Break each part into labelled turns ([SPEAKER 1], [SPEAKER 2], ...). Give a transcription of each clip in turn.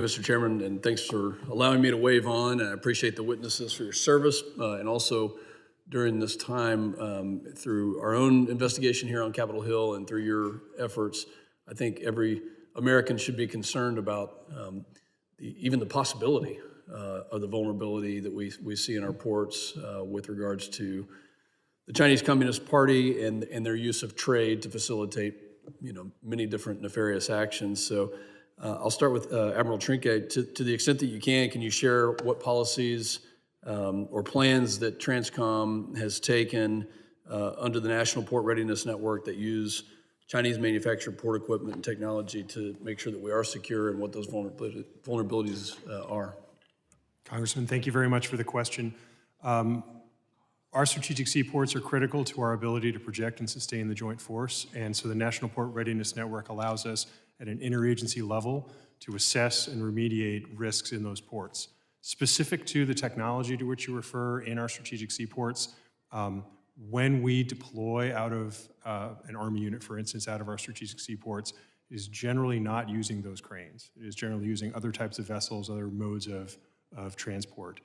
[SPEAKER 1] Mr. Chairman, and thanks for allowing me to wave on. I appreciate the witnesses for your service, and also during this time through our own investigation here on Capitol Hill and through your efforts. I think every American should be concerned about even the possibility of the vulnerability that we see in our ports with regards to the Chinese Communist Party and their use of trade to facilitate, many different nefarious actions. So I'll start with Admiral Trinket. To the extent that you can you share what policies or plans that Transcom has taken under the National Port Readiness Network that use Chinese manufactured port equipment and technology to make sure that we are secure and what those vulnerabilities are?
[SPEAKER 2] Congressman, thank you very much for the question. Our strategic seaports are critical to our ability to project and sustain the joint force, and so the National Port Readiness Network allows us at an interagency level to assess and remediate risks in those ports. Specific to the technology to which you refer in our strategic seaports, when we deploy out of an Army unit, for instance, out of our strategic seaports, it is generally not using those cranes. It is generally using other types of vessels, other modes of transport.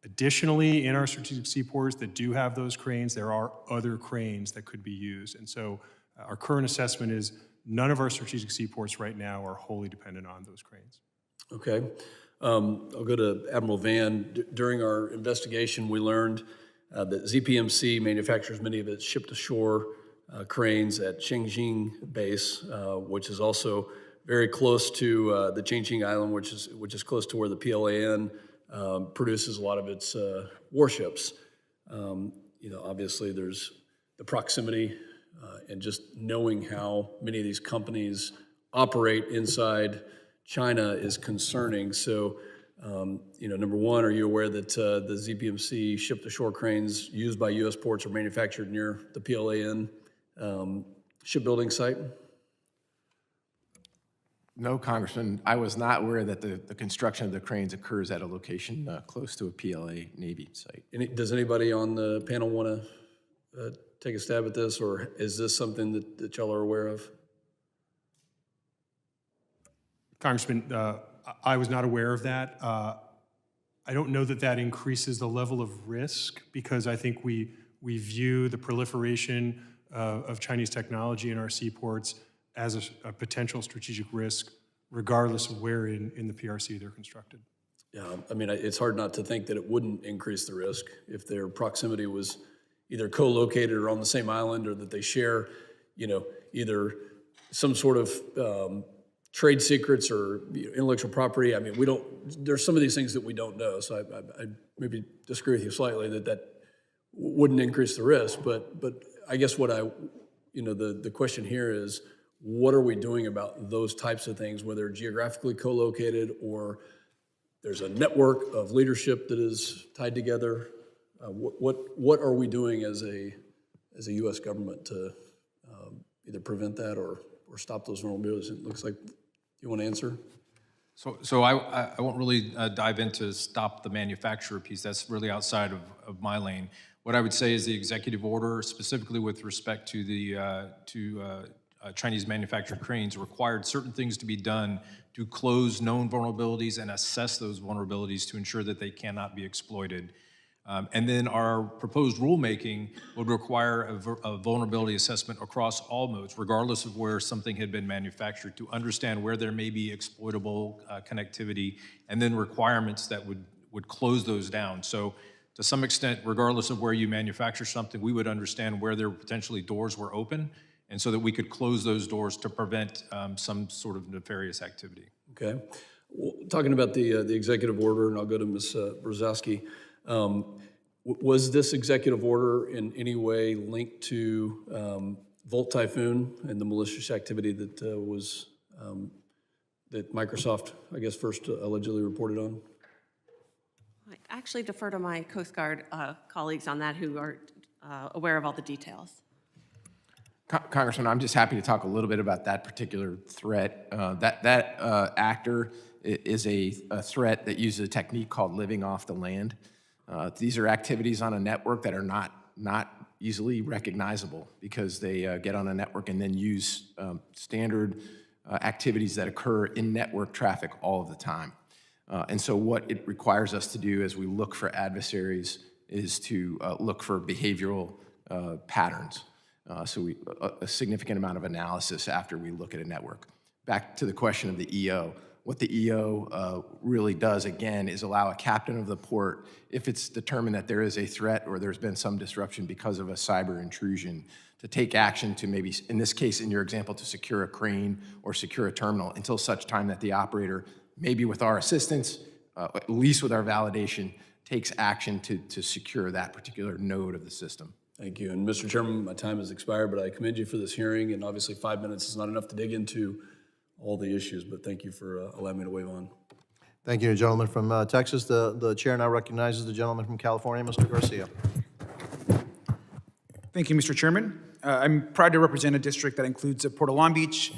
[SPEAKER 2] Additionally, in our strategic seaports that do have those cranes, there are other cranes that could be used. And so our current assessment is none of our strategic seaports right now are wholly dependent on those cranes.
[SPEAKER 1] Okay. I'll go to Admiral Van. During our investigation, we learned that ZPMC manufactures many of its ship-to-shore cranes at Tianjin base, which is also very close to the Tianjin Island, which is close to where the PLAN produces a lot of its warships. Obviously there's the proximity and just knowing how many of these companies operate inside China is concerning. So, number one, are you aware that the ZPMC ship-to-shore cranes used by U.S. ports are manufactured near the PLAN shipbuilding site?
[SPEAKER 3] No, Congressman. I was not aware that the construction of the cranes occurs at a location close to a PLA Navy site.
[SPEAKER 1] Does anybody on the panel want to take a stab at this, or is this something that y'all are aware of?
[SPEAKER 2] Congressman, I was not aware of that. I don't know that that increases the level of risk because I think we view the proliferation of Chinese technology in our seaports as a potential strategic risk, regardless of where in the PRC they're constructed.
[SPEAKER 1] Yeah, it's hard not to think that it wouldn't increase the risk if their proximity was either co-located or on the same island, or that they share, either some sort of trade secrets or intellectual property. There's some of these things that we don't know. So I maybe disagree with you slightly that wouldn't increase the risk. But I guess what the question here is, what are we doing about those types of things, whether geographically co-located or there's a network of leadership that is tied together? What are we doing as a U.S. government to either prevent that or stop those vulnerabilities? It looks like you want to answer.
[SPEAKER 4] So I won't really dive into stop the manufacturer piece. That's really outside of my lane. What I would say is the executive order, specifically with respect to the Chinese manufactured cranes, required certain things to be done to close known vulnerabilities and assess those vulnerabilities to ensure that they cannot be exploited. And then our proposed rulemaking would require a vulnerability assessment across all modes, regardless of where something had been manufactured, to understand where there may be exploitable connectivity, and then requirements that would close those down. So to some extent, regardless of where you manufacture something, we would understand where there potentially doors were open, and so that we could close those doors to prevent some sort of nefarious activity.
[SPEAKER 1] Okay. Well, talking about the executive order, and I'll go to Ms. Brzezowski. Was this executive order in any way linked to Volt Typhoon and the malicious activity that that Microsoft, I guess, first allegedly reported on?
[SPEAKER 5] I actually defer to my Coast Guard colleagues on that, who are aware of all the details.
[SPEAKER 3] Congressman, I'm just happy to talk a little bit about that particular threat. That actor is a threat that uses a technique called living off the land. These are activities on a network that are not easily recognizable because they get on a network and then use standard activities that occur in network traffic all of the time. And so what it requires us to do as we look for adversaries is to look for behavioral patterns. So a significant amount of analysis after we look at a network. Back to the question of the EO. What the EO really does, again, is allow a captain of the port, if it's determined that there is a threat or there's been some disruption because of a cyber intrusion, to take action to maybe, in this case, in your example, to secure a crane or secure a terminal until such time that the operator, maybe with our assistance, at least with our validation, takes action to secure that particular node of the system.
[SPEAKER 1] Thank you. And Mr. Chairman, my time has expired, but I commend you for this hearing, and obviously 5 minutes is not enough to dig into all the issues, but thank you for allowing me to wave on.
[SPEAKER 6] Thank you, gentleman from Texas. The chair now recognizes the gentleman from California, Mr. Garcia.
[SPEAKER 7] Thank you, Mr. Chairman. I'm proud to represent a district that includes Port of Long Beach,